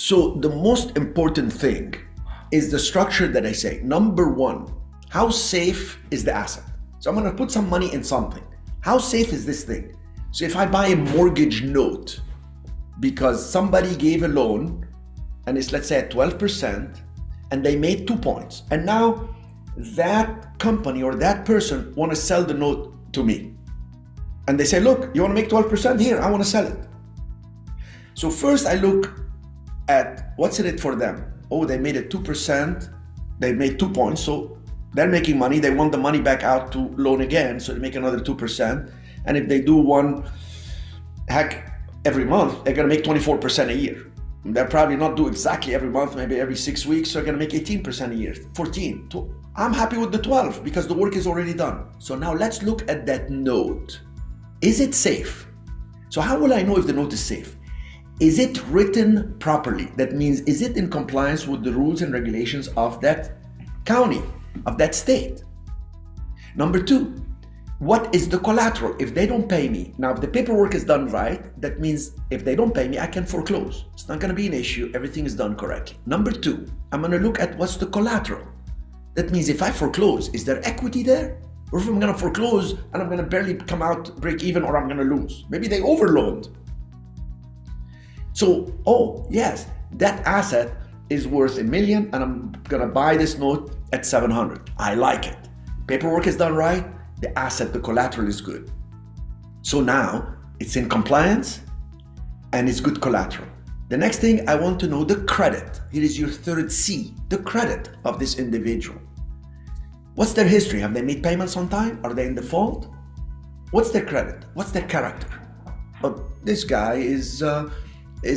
So the most important thing is the structure that I say. Number one, how safe is the asset? So I'm gonna put some money in something. How safe is this thing? So if I buy a mortgage note because somebody gave a loan and it's, let's say, at 12% and they made 2 points, and now that company or that person wanna sell the note to me. And they say, look, you wanna make 12%? Here, I wanna sell it. So first I look at what's in it for them. Oh, they made it 2%, they made 2 points, so they're making money. They want the money back out to loan again, so they make another 2%. And if they do one hack every month, they're gonna make 24% a year. They'll probably not do exactly every month, maybe every 6 weeks, so they're gonna make 18% a year, 14. I'm happy with the 12 because the work is already done. So now let's look at that note. Is it safe? So how will I know if the note is safe? Is it written properly? That means, is it in compliance with the rules and regulations of that county, of that state? Number two, what is the collateral? If they don't pay me, now if the paperwork is done right, that means if they don't pay me, I can foreclose. It's not gonna be an issue, everything is done correctly. Number two, I'm gonna look at what's the collateral. That means if I foreclose, is there equity there? Or if I'm gonna foreclose and I'm gonna barely come out break even, or I'm gonna lose. Maybe they overloaned. So, oh yes, that asset is worth $1 million and I'm gonna buy this note at 700. I like it. Paperwork is done right, the asset, the collateral is good. So now it's in compliance and it's good collateral. The next thing, I want to know the credit. Here is your third C, the credit of this individual. What's their history? Have they made payments on time? Are they in default? What's their credit? What's their character? Oh, this guy is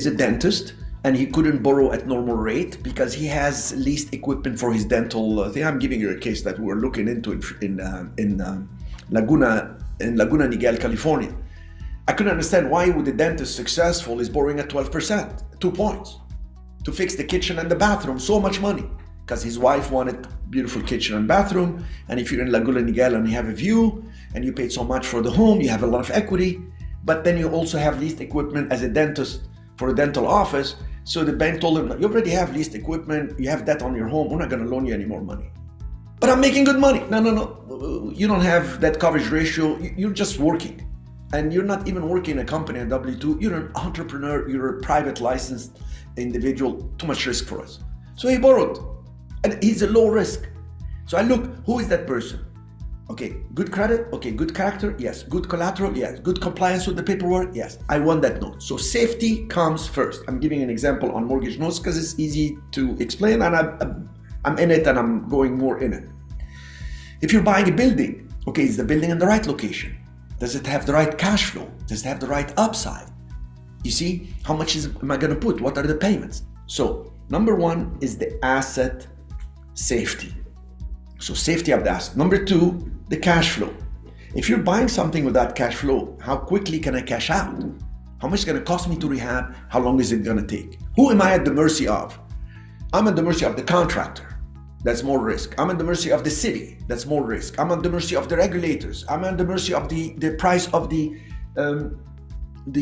a dentist and he couldn't borrow at normal rate because he has leased equipment for his dental thing. I'm giving you a case that we're looking into in Laguna Niguel, California. I couldn't understand why would the dentist successful is borrowing at 12%, 2 points, to fix the kitchen and the bathroom, so much money. Because his wife wanted beautiful kitchen and bathroom, and if you're in Laguna Niguel and you have a view, and you paid so much for the home, you have a lot of equity, but then you also have leased equipment as a dentist for a dental office. So the bank told him, you already have leased equipment, you have that on your home, we're not gonna loan you any more money. But I'm making good money. No, you don't have that coverage ratio, you're just working. And you're not even working in a company, a W-2, you're an entrepreneur, you're a private licensed individual, too much risk for us. So he borrowed, and he's a low risk. So I look, who is that person? Okay, good credit, okay, good character, yes. Good collateral, yes. Good compliance with the paperwork, yes. I want that note. So safety comes first. I'm giving an example on mortgage notes because it's easy to explain, and I'm in it and I'm going more in it. If you're buying a building, okay, is the building in the right location? Does it have the right cash flow? Does it have the right upside? You see, how much am I gonna put? What are the payments? So number one is the asset safety. So safety of the asset. Number two, the cash flow. If you're buying something without cash flow, how quickly can I cash out? How much is it gonna cost me to rehab? How long is it gonna take? Who am I at the mercy of? I'm at the mercy of the contractor. That's more risk. I'm at the mercy of the city. That's more risk. I'm at the mercy of the regulators. I'm at the mercy of the price of the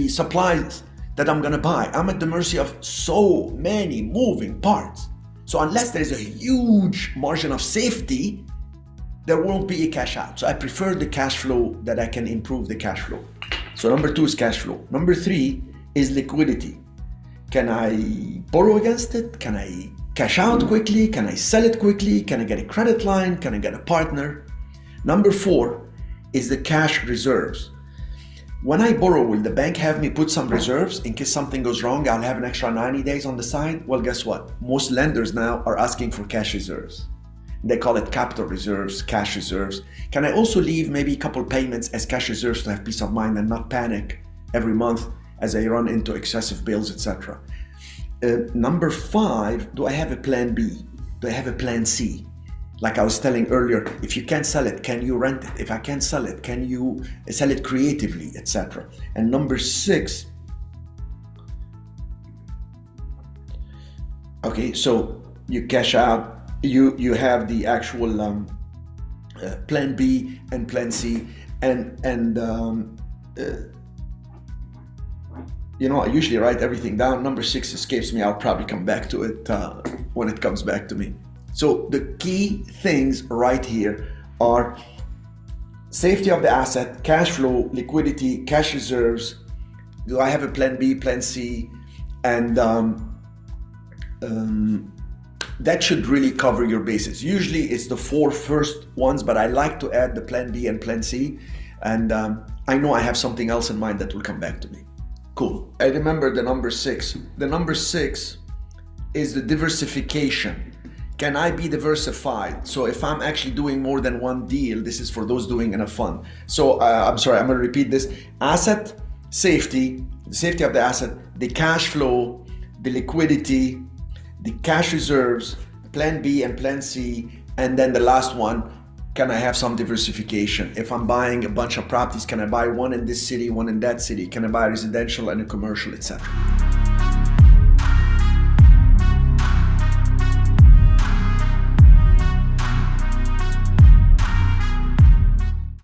supplies that I'm gonna buy. I'm at the mercy of so many moving parts. So unless there's a huge margin of safety, there won't be a cash out. So I prefer the cash flow, that I can improve the cash flow. So number two is cash flow. Number three is liquidity. Can I borrow against it? Can I cash out quickly? Can I sell it quickly? Can I get a credit line? Can I get a partner? Number four is the cash reserves. When I borrow, will the bank have me put some reserves in case something goes wrong? I'll have an extra 90 days on the side. Well, guess what? Most lenders now are asking for cash reserves. They call it capital reserves, cash reserves. Can I also leave maybe a couple payments as cash reserves to have peace of mind and not panic every month as I run into excessive bills, etc. Number five, do I have a plan B? Do I have a plan C? Like I was telling earlier, if you can't sell it, can you rent it? If I can't sell it, can you sell it creatively, etc. And number six, okay, so you cash out, you have the actual plan B and plan C, and I usually write everything down. Number 6 escapes me. I'll probably come back to it when it comes back to me. So the key things right here are safety of the asset, cash flow, liquidity, cash reserves. Do I have a plan B, plan C? And that should really cover your bases. Usually it's the 4 first ones, but I like to add the plan B and plan C. And I know I have something else in mind that will come back to me. Cool. I remember the number 6. The number 6 is the diversification. Can I be diversified? So if I'm actually doing more than one deal, this is for those doing in a fund. So I'm sorry, I'm going to repeat this. Asset safety, the safety of the asset, the cash flow, the liquidity, the cash reserves, plan B and plan C, and then the last one, can I have some diversification? If I'm buying a bunch of properties, can I buy one in this city, one in that city? Can I buy a residential and a commercial, etc.?